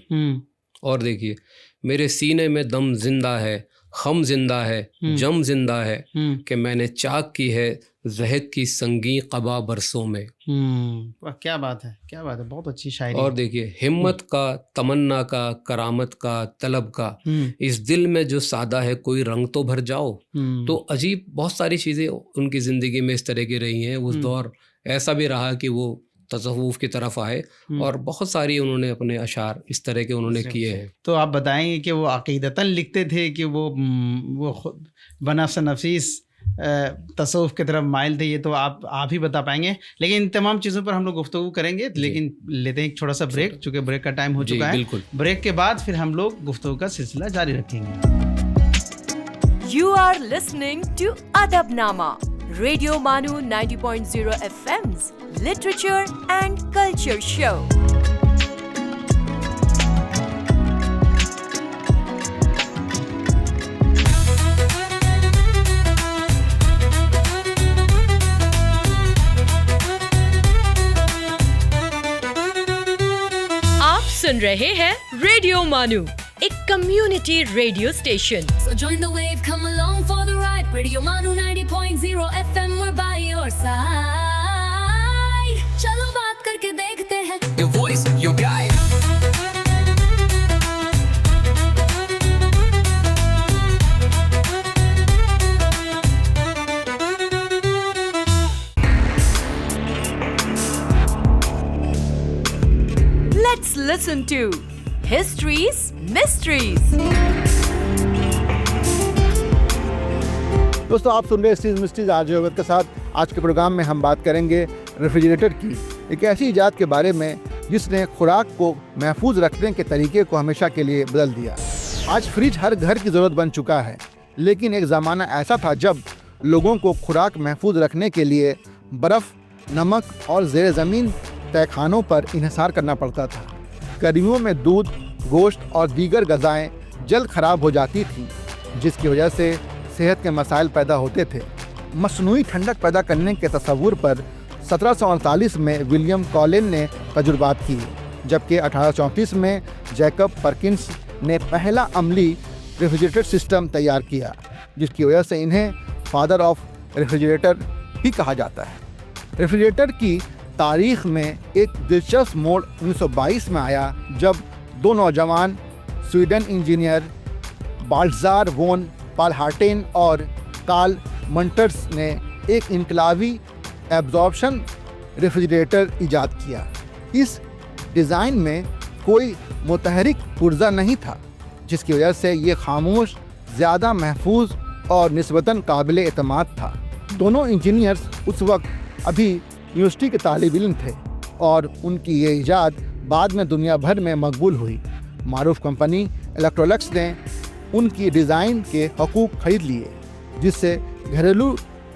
Speaker 5: और देखिए, मेरे सीने में दम जिंदा है, खम जिंदा है, जम जिंदा है कि मैंने चाक की है ज़हद की संगी क़बा बरसों में।
Speaker 4: क्या बात है, क्या बात है, बहुत अच्छी शायरी।
Speaker 5: और देखिए, हिम्मत का, तमन्ना का, करामत का, तलब का, इस दिल में जो सादा है कोई रंग तो भर जाओ। तो अजीब बहुत सारी चीज़ें उनकी ज़िंदगी में इस तरह की रही हैं। उस दौर ऐसा भी रहा कि वो तसव्वुफ की तरफ आए और बहुत सारी उन्होंने अपने अशार इस तरह के उन्होंने किए हैं।
Speaker 4: तो आप बताएंगे कि वो अक़ीदतन लिखते थे कि वो खुद बनफ्स नफीस तसव्वुफ की तरफ माइल थे, ये तो आप ही बता पाएंगे। लेकिन इन तमाम चीज़ों पर हम लोग गुफ्तगू करेंगे, लेकिन लेते हैं एक छोटा सा ब्रेक, चूँकि ब्रेक का टाइम हो चुका है। ब्रेक के बाद फिर हम लोग गुफ्तगू का सिलसिला जारी रखेंगे।
Speaker 3: You are listening to Adabnama, Radio Manu 90.0 FM's Literature and Culture Show. आप सुन रहे हैं रेडियो मानू, एक community radio station.
Speaker 6: So join the wave, come along for the ride. Radio Manu 90.0 FM, we're by your side. चलो बात करके देखते हैं.
Speaker 1: Your voice, your guide.
Speaker 3: Let's listen to History's Mysteries.
Speaker 8: दोस्तों, आप सुन रहे हैं हिस्ट्रीज मिस्ट्रीज आरजे अवध के साथ। आज के प्रोग्राम में हम बात करेंगे रेफ्रिजरेटर की, एक ऐसी इजाद के बारे में जिसने खुराक को महफूज रखने के तरीके को हमेशा के लिए बदल दिया। आज फ्रिज हर घर की ज़रूरत बन चुका है, लेकिन एक ज़माना ऐसा था जब लोगों को खुराक महफूज रखने के लिए बर्फ़, नमक और ज़ेर ज़मीन तहखानों पर इन्हिसार करना पड़ता था। गर्मियों में दूध, गोश्त और दीगर ग़ज़ाएँ जल्द ख़राब हो जाती थीं, जिसकी वजह से सेहत के मसाइल पैदा होते थे। मसनूई ठंडक पैदा करने के तसव्वुर पर 1748 में विलियम कॉलिन ने तजुर्बात की, जबकि 1834 में जैकब परकिंस ने पहला अमली रेफ्रिजरेटर सिस्टम तैयार किया, जिसकी वजह से इन्हें फादर ऑफ रेफ्रिजरेटर भी कहा जाता है। रेफ्रिजरेटर की तारीख़ में एक दिलचस्प मोड़ 1922 में आया, जब दो नौजवान स्वीडन इंजीनियर बाल्टज़ार वोन पालहार्टेन और कार्ल मंटर्स ने एक इनकलाबी एब्जॉर्प्शन रेफ्रिजरेटर ईजाद किया। इस डिज़ाइन में कोई मुतहरिक पुर्जा नहीं था, जिसकी वजह से ये खामोश, ज़्यादा महफूज और निस्बतन काबिल एतमाद था। दोनों इंजीनियर्स उस वक्त अभी यूनिवर्सिटी के तालिब इल्म थे और उनकी ये ईजाद बाद में दुनिया भर में मकबूल हुई। मारूफ कंपनी इलेक्ट्रोलक्स ने उनकी डिज़ाइन के हकूक़ खरीद लिए, जिससे घरेलू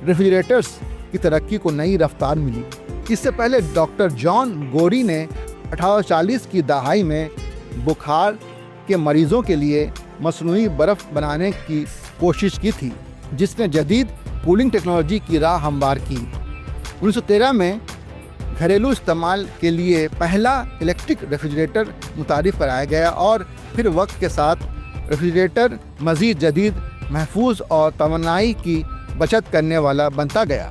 Speaker 8: रेफ्रिजरेटर्स की तरक्की को नई रफ्तार मिली। اس سے پہلے ڈاکٹر جان گوری نے 1840 کی دہائی میں بخار کے مریضوں کے لیے مصنوعی برف بنانے کی کوشش کی تھی، جس نے جدید کولنگ ٹیکنالوجی کی راہ ہموار کی۔ 1913 میں گھریلو استعمال کے لیے پہلا الیکٹرک ریفریجریٹر متعارف کرایا گیا اور پھر وقت کے ساتھ ریفریجریٹر مزید جدید، محفوظ اور توانائی کی بچت کرنے والا بنتا گیا۔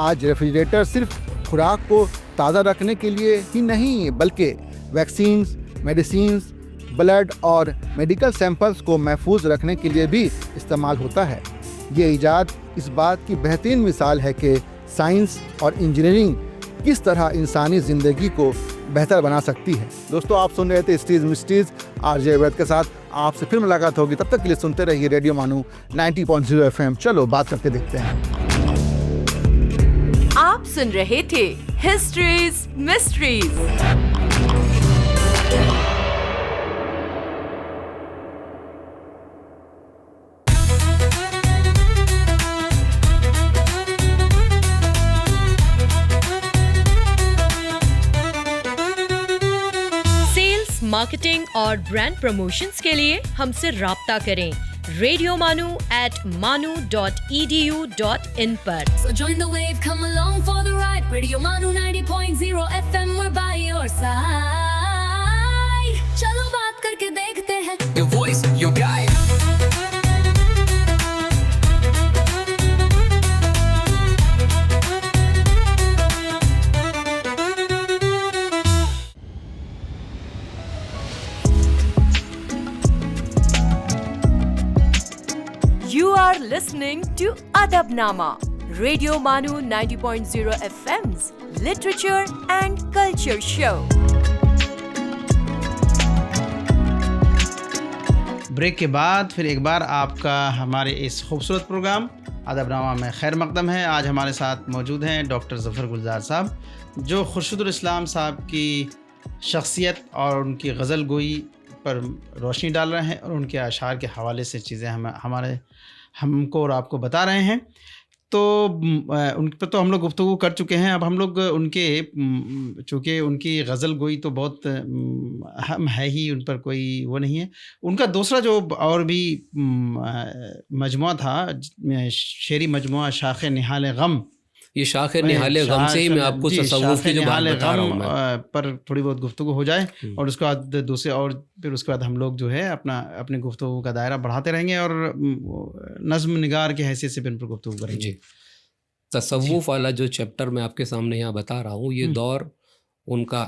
Speaker 8: آج ریفریجریٹر صرف خوراک کو تازہ رکھنے کے لیے ہی نہیں بلکہ ویکسینز، میڈیسینز، بلڈ اور میڈیکل سیمپلز کو محفوظ رکھنے کے لیے بھی استعمال ہوتا ہے۔ یہ ایجاد اس بات کی بہترین مثال ہے کہ سائنس اور انجینئرنگ کس طرح انسانی زندگی کو بہتر بنا سکتی ہے۔ دوستو، آپ سن رہے تھے اسٹریز مسٹریز آر جے عبید کے ساتھ۔ آپ سے پھر ملاقات ہوگی، تب تک کے لیے سنتے رہیے ریڈیو مانو 90.0 FM۔ چلو بات کر کے دیکھتے ہیں۔
Speaker 3: آپ سن رہے تھے ہسٹریز مسٹریز۔ مارکیٹنگ اور برانڈ پروموشنز کے لیے ہم سے رابطہ کریں radiomanu@manu.edu.in per.
Speaker 6: So join the wave, come along for the ride. Radio Manu 90.0 FM, we're by your side. چلو بات کر کے دیکھتے ہیں۔
Speaker 1: Your voice, your guide.
Speaker 3: You are listening to Adab Nama, Radio Manu 90.0 FM's Literature and Culture Show.
Speaker 4: Break کے بعد پھر ایک بار آپ کا ہمارے اس خوبصورت پروگرام ادب نامہ میں خیر مقدم ہے۔ آج ہمارے ساتھ موجود ہیں ڈاکٹر ظفر گلزار صاحب، جو خورشید الاسلام صاحب کی شخصیت اور ان کی غزل گوئی پر روشنی ڈال رہے ہیں اور ان کے اشعار کے حوالے سے چیزیں ہم کو اور آپ کو بتا رہے ہیں۔ تو ان پر تو ہم لوگ گفتگو کر چکے ہیں۔ اب ہم لوگ ان کے، چونکہ ان کی غزل گوئی تو بہت اہم ہے ہی، ان پر کوئی وہ نہیں ہے۔ ان کا دوسرا جو اور بھی مجموعہ تھا، شعری مجموعہ شاخ نہال غم،
Speaker 5: یہ شاخ نہال غم سے ہی میں آپ کو تصوف کی جو بات بتا رہا ہوں
Speaker 4: پر تھوڑی بہت گفتگو ہو جائے، اور اس کے بعد دوسرے، اور پھر اس کے بعد ہم لوگ جو ہے اپنے گفتگو کا دائرہ بڑھاتے رہیں گے اور نظم نگار کی حیثیت سے پھر گفتگو کریں گے۔
Speaker 5: جی، تصوف والا جو چیپٹر میں آپ کے سامنے یہاں بتا رہا ہوں، یہ دور ان کا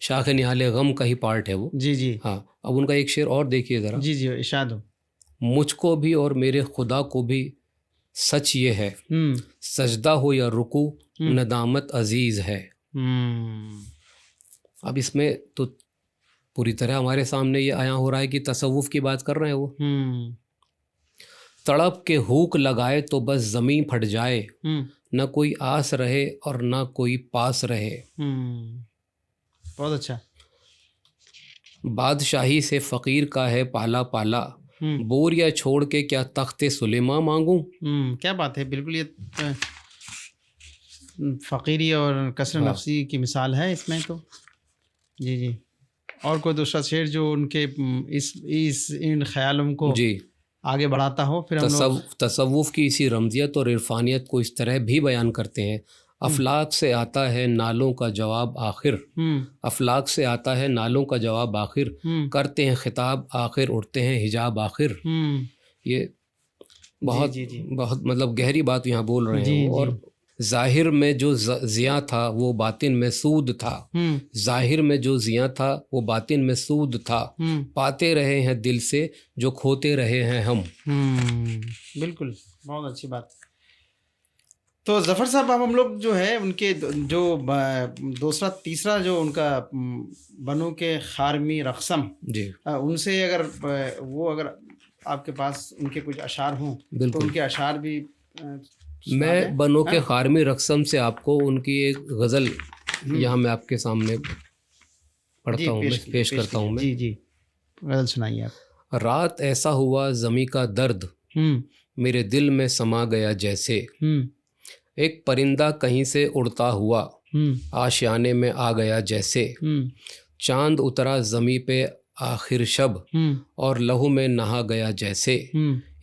Speaker 5: شاخ نہال غم کا ہی پارٹ ہے وہ۔
Speaker 4: جی جی
Speaker 5: ہاں، اب ان کا ایک شعر اور دیکھیے ذرا۔
Speaker 4: جی جی ارشاد ہو۔
Speaker 5: مجھ کو بھی اور میرے خدا کو بھی سچ یہ ہے، سجدہ ہو یا رکوع ندامت عزیز ہے۔ اب اس میں تو پوری طرح ہمارے سامنے یہ آیا ہو رہا ہے کہ تصوف کی بات کر رہے ہیں وہ۔ تڑپ کے ہوک لگائے تو بس زمین پھٹ جائے، نہ کوئی آس رہے اور نہ کوئی پاس رہے۔
Speaker 4: بہت اچھا۔
Speaker 5: بادشاہی سے فقیر کا ہے پالا پالا، بوریا چھوڑ کے کیا تخت سلیماں مانگوں۔
Speaker 4: کیا بات ہے، بالکل یہ فقیری اور کثر نفسی کی مثال ہے اس میں تو۔ جی جی، اور کوئی دوسرا شعر جو ان کے ان خیالوں کو
Speaker 5: جی
Speaker 4: آگے بڑھاتا ہو؟ پھر
Speaker 5: تصوف کی اسی رمزیت اور عرفانیت کو اس طرح بھی بیان کرتے ہیں۔ افلاک سے آتا ہے نالوں کا جواب آخر، افلاک سے آتا ہے نالوں کا جواب آخر، کرتے ہیں خطاب آخر، اٹھتے ہیں حجاب آخر۔ یہ بہت بہت مطلب گہری بات یہاں بول رہے ہیں۔ اور ظاہر میں جو زیاں تھا وہ باطن میں سود تھا، ظاہر میں جو زیاں تھا وہ باطن میں سود تھا، پاتے رہے ہیں دل سے جو کھوتے رہے ہیں ہم۔
Speaker 4: بالکل، بہت اچھی بات۔ تو ظفر صاحب، اب ہم لوگ جو ہے ان کے جو دوسرا تیسرا جو ان کا بنو کے خارمی رقصم،
Speaker 5: جی،
Speaker 4: ان سے اگر آپ کے پاس ان کے کچھ اشعار ہوں تو ان کے اشعار بھی
Speaker 5: میں بنو کے خارمی رقصم سے آپ کو ان کی ایک غزل یہاں میں آپ کے سامنے پڑھتا ہوں، پیش کرتا ہوں میں۔
Speaker 4: جی جی، غزل سنائیے آپ۔
Speaker 5: رات ایسا ہوا زمیں کا درد میرے دل میں سما گیا جیسے، ایک پرندہ کہیں سے اڑتا ہوا आशियाने में आ गया जैसे, चांद उतरा जमी पे आखिर शब, और लहू में नहा गया जैसे,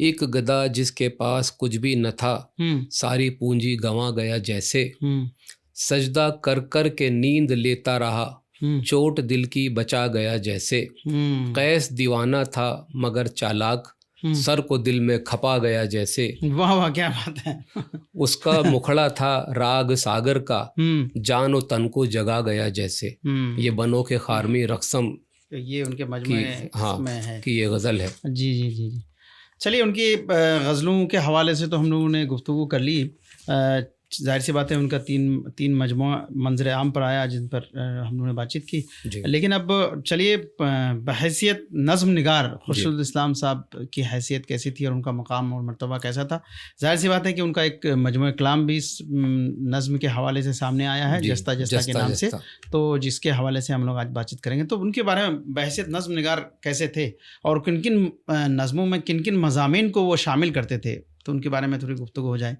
Speaker 5: एक गदा जिसके पास कुछ भी न था, सारी पूंजी गंवा गया जैसे, सजदा कर कर के नींद लेता रहा, चोट दिल की बचा गया जैसे, कैस दीवाना था मगर चालाक, सर को दिल में खपा गया जैसे,
Speaker 4: वाह वाह क्या बात है।
Speaker 5: उसका मुखड़ा था राग सागर का, जान और तन को जगा गया जैसे। ये बनो के खारमी रक़्सम
Speaker 4: ये उनके मजमूए में है
Speaker 5: कि ये गज़ल है।
Speaker 4: जी जी जी जी। चलिए उनकी गज़लों के हवाले से तो हम लोगों ने गुफ्तगू कर ली। ज़ाहिर सी बात है उनका तीन मजमुआ मंजर आम पर आया जिन पर हम लोगों ने बातचीत की। लेकिन अब चलिए बहैसियत नज़्म निगार खुर्शीद इस्लाम साहब की हैसियत कैसी थी और उनका मकाम और मर्तबा कैसा था। ज़ाहिर सी बात है कि उनका एक मजमुआ कलाम भी इस नज़्म के हवाले से सामने आया है, जस्ता जस्ता के नाम से, तो जिसके हवाले से हम लोग आज बातचीत करेंगे। तो उनके बारे में बहैसियत नज़्म निगार कैसे थे और किन किन नज़मों में किन किन मज़ामीन को वो शामिल करते थे, तो उनके बारे में थोड़ी गुफ्तगू हो जाए।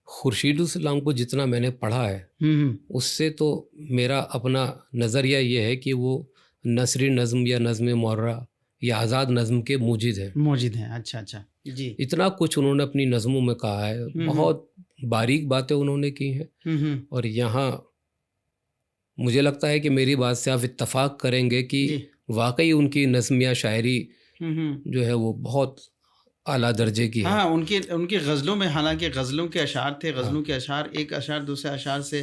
Speaker 5: खुर्शीद इस्लाम को जितना मैंने पढ़ा है उससे तो मेरा अपना नज़रिया ये है कि वो नसरी नज़्म या नज़्म मुअर्रा या आज़ाद नज़्म के मूजिद हैं।
Speaker 4: अच्छा अच्छा जी।
Speaker 5: इतना कुछ उन्होंने अपनी नज़मों में कहा है, बहुत बारीक बातें उन्होंने की हैं। और यहाँ मुझे लगता है कि मेरी बात से आप इत्तफाक करेंगे कि वाकई उनकी नज़्म या शायरी जो है वो बहुत आला दर्जे की है।
Speaker 4: हाँ, उनकी गज़लों में हालांकि गज़लों के अशार थे, गज़लों के अशार एक अशार दूसरे अशार से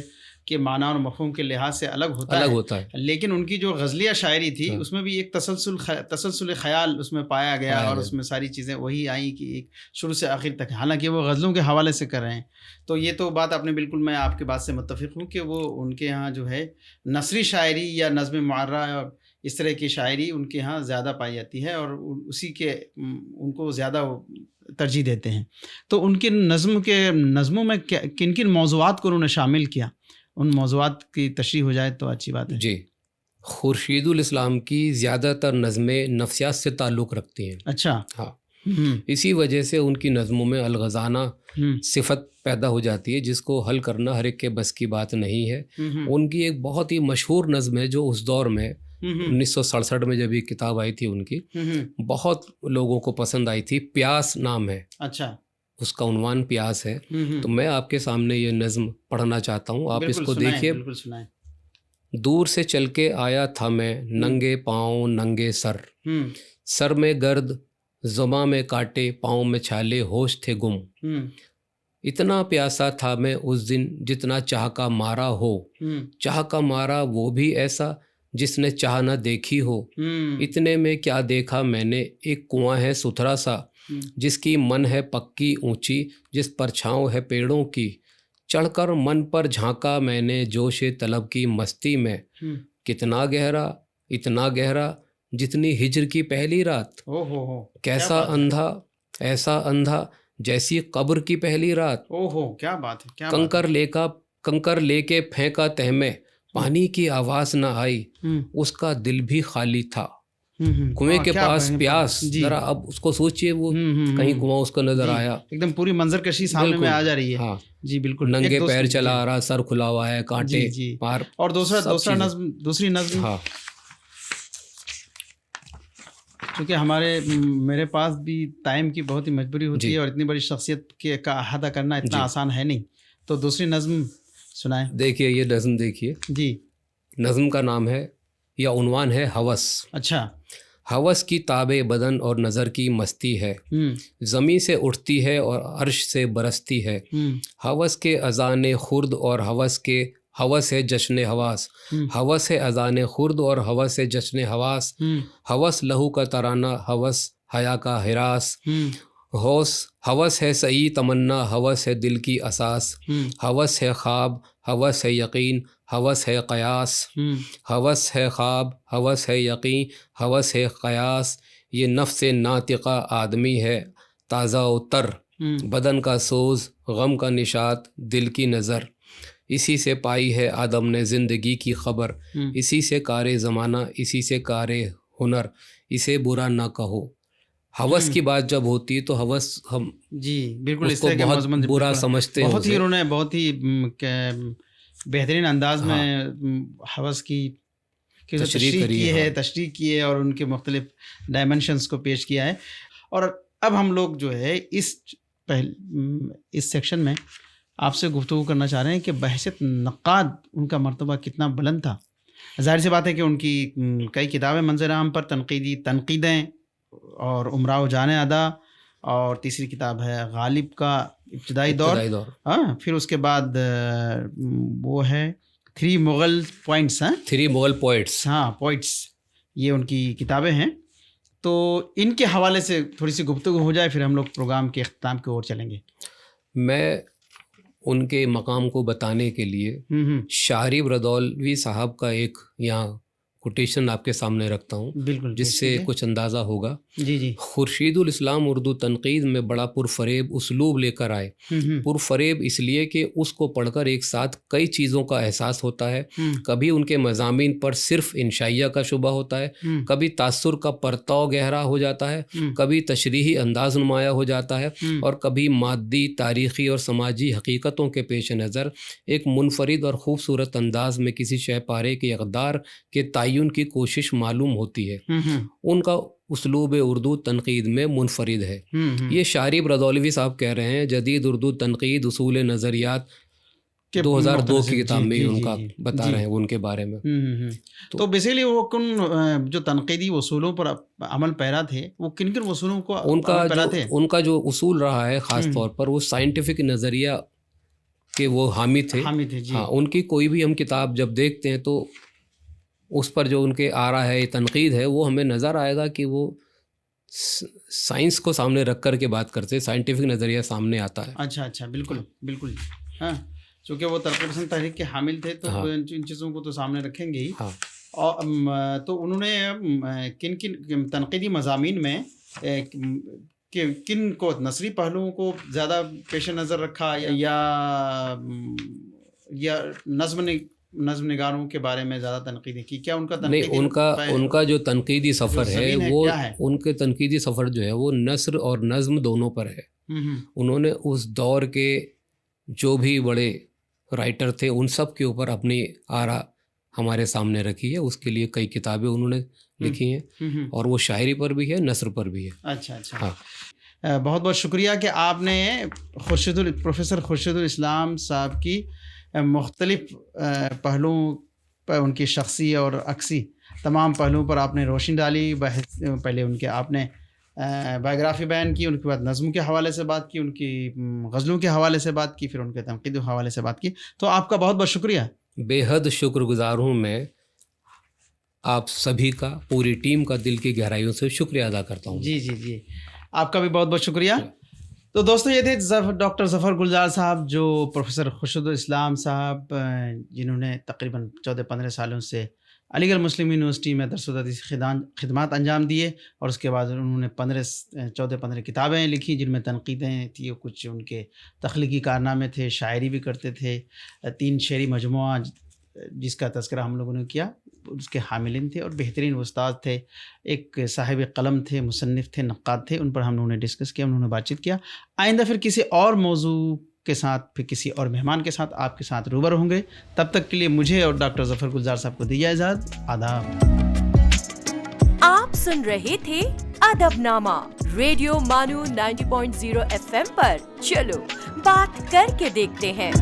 Speaker 4: के माना और मफ़हूम के लिहाज से अलग होता है। लेकिन उनकी जो गज़लिया शायरी थी उसमें भी एक तसलसल ख़याल उसमें पाया गया और उसमें सारी चीज़ें वही आई कि एक शुरू से आखिर तक, हालांकि वो गज़लों के हवाले से कर रहे हैं। तो ये तो बात आपने बिल्कुल, मैं आपकी बात से मुत्तफ़िक़ हूँ कि वो उनके यहाँ जो है नसरी शायरी या नज़्म मुअर्रा और इस तरह की शायरी उनके यहाँ ज़्यादा पाई जाती है और उसी के उनको ज़्यादा तरजीह देते हैं। तो उनकी नज़मों में किन किन मौज़ूआत को उन्होंने शामिल किया, उन मौज़ूआत की तशरीह हो जाए तो अच्छी बात है।
Speaker 5: जी, खुर्शीदुल इस्लाम की ज़्यादातर नज़में नफ्सियात से ताल्लुक़ रखती हैं।
Speaker 4: अच्छा।
Speaker 5: हाँ, इसी वजह से उनकी नज़मों में अलग़ज़ाना सिफत पैदा हो जाती है जिसको हल करना हर एक के बस की बात नहीं है। उनकी एक बहुत ही मशहूर नज़म है जो उस दौर में 1967 में जब ये किताब आई थी उनकी, बहुत लोगों को पसंद आई थी, प्यास नाम है।
Speaker 4: अच्छा।
Speaker 5: उसका उन्वान प्यास है। तो मैं आपके सामने ये नज़्म पढ़ना चाहता हूँ, आप इसको देखिए। दूर से चल के आया था मैं, नंगे पाँव नंगे सर, सर में गर्द ज़ुबां में काटे, पाँव में छाले, होश थे गुम। इतना प्यासा था मैं उस दिन जितना चाह का मारा हो, चाह का मारा वो भी ऐसा जिसने चाह न देखी हो। इतने में क्या देखा मैंने, एक कुआं है सुथरा सा, जिसकी मन है पक्की ऊंची, जिस पर छाँव है पेड़ों की। चढ़कर मन पर झांका मैंने जोशे तलब की मस्ती में, कितना गहरा इतना गहरा जितनी हिजर की पहली रात। कैसा अंधा ऐसा अंधा जैसी कब्र की पहली रात।
Speaker 4: ओहो क्या बात है, क्या
Speaker 5: कंकर लेके फेंका तह में, पानी की आवाज़ न आई, उसका दिल भी खाली था। कुएं के पास प्यास, जरा अब उसको सोचिए, वो कहीं कुआं उसको नजर आया,
Speaker 4: एकदम पूरी मंजरकशी सामने में आ जा रही है।
Speaker 5: हाँ
Speaker 4: जी बिल्कुल।
Speaker 5: नंगे पैर चला आ रहा, सर खुला हुआ है, कांटे पार।
Speaker 4: और दूसरी नज़्म,
Speaker 5: हाँ,
Speaker 4: क्योंकि मेरे पास भी टाइम की बहुत ही मजबूरी होती है और इतनी बड़ी शख्सियत का अहाता करना इतना आसान है नहीं, तो दूसरी नज़्म सुनाएं।
Speaker 5: देखिए ये नज़्म देखिए
Speaker 4: जी।
Speaker 5: नज़्म का नाम है या उन्वान है हवस।
Speaker 4: अच्छा।
Speaker 5: हवस की ताबे बदन और नज़र की मस्ती है, ज़मीं से उठती है और अर्श से बरसती है। हवस के अज़ान खुर्द और हवस है जश्न हवास, हवस है अज़ान खुर्द और हवस है जश्न हवास। हवस लहू का तराना, हवस हया का हिरास, हवस है सही तमन्ना, हवस है दिल की असास। हवस है ख्वाब, हवस है यकीन, हवस है क़यास। हवस है ख्वाब, हवस है यकीन, हवस है क़यास। ये नफ्स नातिक़ा आदमी है ताज़ा उतर, बदन का सोज़ गम का निशात, दिल की नज़र। इसी से पाई है आदम ने ज़िंदगी की खबर, इसी से कारे ज़माना, इसी से कारे हुनर, इसे बुरा ना कहो। हवस की बात जब होती है तो हवस हम
Speaker 4: जी बिल्कुल
Speaker 5: उसको बहुत बुरा समझते हैं।
Speaker 4: बहुत ही उन्होंने बहुत ही بہترین انداز میں حوض کی تشریح کی ہے، تشریح کی ہے اور ان کے مختلف ڈائمنشنز کو پیش کیا ہے. اور اب ہم لوگ جو ہے اس سیکشن میں آپ سے گفتگو کرنا چاہ رہے ہیں کہ بحیثیت نقاد ان کا مرتبہ کتنا بلند تھا. ظاہر سی بات ہے کہ ان کی کئی کتابیں منظر عام پر تنقیدیں اور امراء جان ادا، اور تیسری کتاب ہے غالب کا ابتدائی دور. ہاں، پھر اس کے بعد وہ ہے 3 مغل پوائنٹس.
Speaker 5: 3 مغل پوئٹس.
Speaker 4: ہاں، پوئٹس، یہ ان کی کتابیں ہیں. تو ان کے حوالے سے تھوڑی سی گفتگو ہو جائے، پھر ہم لوگ پروگرام کے اختتام کی اور چلیں گے.
Speaker 5: میں ان کے مقام کو بتانے کے لیے شاہری بردولوی صاحب کا ایک یہاں کوٹیشن آپ کے سامنے رکھتا ہوں،
Speaker 4: بالکل،
Speaker 5: جس سے کچھ اندازہ ہوگا.
Speaker 4: جی.
Speaker 5: خورشید الاسلام اردو تنقید میں بڑا پرفریب اسلوب لے کر آئے. پرفریب اس لیے کہ اس کو پڑھ کر ایک ساتھ کئی چیزوں کا احساس ہوتا ہے. کبھی ان کے مضامین پر صرف انشائیہ کا شبہ ہوتا ہے، کبھی تاثر کا پرتو گہرا ہو جاتا ہے، کبھی تشریحی انداز نمایاں ہو جاتا ہے، اور کبھی مادی، تاریخی اور سماجی حقیقتوں کے پیش نظر ایک منفرد اور خوبصورت انداز میں کسی شہ پارے کے اقدار کے تعین کی کوشش معلوم ہوتی ہے. ان کا اسلوب اردو تنقید میں منفرد ہے. یہ شاہری بردولوی صاحب کہہ رہے ہیں جدید اردو تنقید اصول نظریات 2002 کی کتاب میں ان کا بتا رہے ہیں ان کے بارے میں.
Speaker 4: تو بیسیکلی وہ کن جو تنقیدی اصولوں پر عمل پیرا تھے، وہ کن کن اصولوں کو
Speaker 5: ان کا جو اصول رہا ہے خاص طور پر وہ سائنٹیفک نظریہ کے وہ حامی تھے. ہاں، ان کی کوئی بھی ہم کتاب جب دیکھتے ہیں تو اس پر جو ان کے آرا ہے، تنقید ہے، وہ ہمیں نظر آئے گا کہ وہ سائنس کو سامنے رکھ کر کے بات کرتے، سائنٹیفک نظریہ سامنے آتا ہے.
Speaker 4: اچھا، بالکل. ہاں، چونکہ وہ ترقی پسند تحریک کے حامل تھے تو ان چیزوں کو تو سامنے رکھیں گے ہی. اور تو انہوں نے کن تنقیدی مضامین میں کن کو نثری پہلوؤں کو زیادہ پیش نظر رکھا، یا نظم نگاروں کے بارے میں زیادہ تنقیدیں کی؟ کیا
Speaker 5: ان کا جو تنقیدی سفر ہے وہ ان کے تنقیدی سفر جو ہے وہ نثر اور نظم دونوں پر ہے. انہوں نے اس دور کے جو بھی بڑے رائٹر تھے ان سب کے اوپر اپنی آرا ہمارے سامنے رکھی ہے. اس کے لیے کئی کتابیں انہوں نے لکھی ہیں، اور وہ شاعری پر بھی ہے، نثر پر بھی ہے.
Speaker 4: اچھا. بہت بہت شکریہ کہ آپ نے پروفیسر خورشید الاسلام صاحب کی مختلف پہلوؤں پر، ان کی شخصی اور عکسی تمام پہلوؤں پر آپ نے روشنی ڈالی. پہلے ان کے آپ نے بایوگرافی بیان کی، ان کے بعد نظم کے حوالے سے بات کی، ان کی غزلوں کے حوالے سے بات کی، پھر ان کے تنقید کے حوالے سے بات کی. تو آپ کا بہت بہت شکریہ.
Speaker 5: بے حد شکر گزار ہوں میں آپ سبھی کا، پوری ٹیم کا دل کی گہرائیوں سے شکریہ ادا کرتا ہوں.
Speaker 4: جی، آپ کا بھی بہت بہت شکریہ. تو دوستو، یہ تھے ڈاکٹر ظفر گلزار صاحب، جو پروفیسر خورشید الاسلام صاحب، جنہوں نے تقریباً 14-15 سالوں سے علی گڑھ مسلم یونیورسٹی میں درس و تدریس خدمات انجام دیے، اور اس کے بعد انہوں نے 14-15 کتابیں لکھی جن میں تنقیدیں تھیں، کچھ ان کے تخلیقی کارنامے تھے، شاعری بھی کرتے تھے. 3 شعری مجموعہ جس کا تذکرہ ہم لوگوں نے کیا، اس کے حاملین تھے اور بہترین استاد تھے. ایک صاحب قلم تھے، مصنف تھے، نقاد تھے. ان پر ہم لوگوں نے ڈسکس کیا، انہوں نے بات چیت کیا. آئندہ پھر کسی اور موضوع کے ساتھ، پھر کسی اور مہمان کے ساتھ آپ کے ساتھ روبرو ہوں گے. تب تک کے لیے مجھے اور ڈاکٹر ظفر گلزار صاحب کو دیجیے اجازت. آداب.
Speaker 3: آپ سن رہے تھے ادب نامہ ریڈیو مانو 90.0 FM پر. چلو بات کر کے دیکھتے ہیں.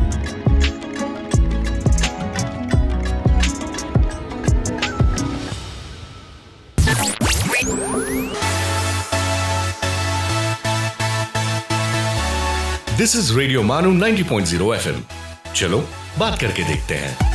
Speaker 2: This is Radio Manu 90.0 FM. چلو بات کر کے دیکھتے ہیں.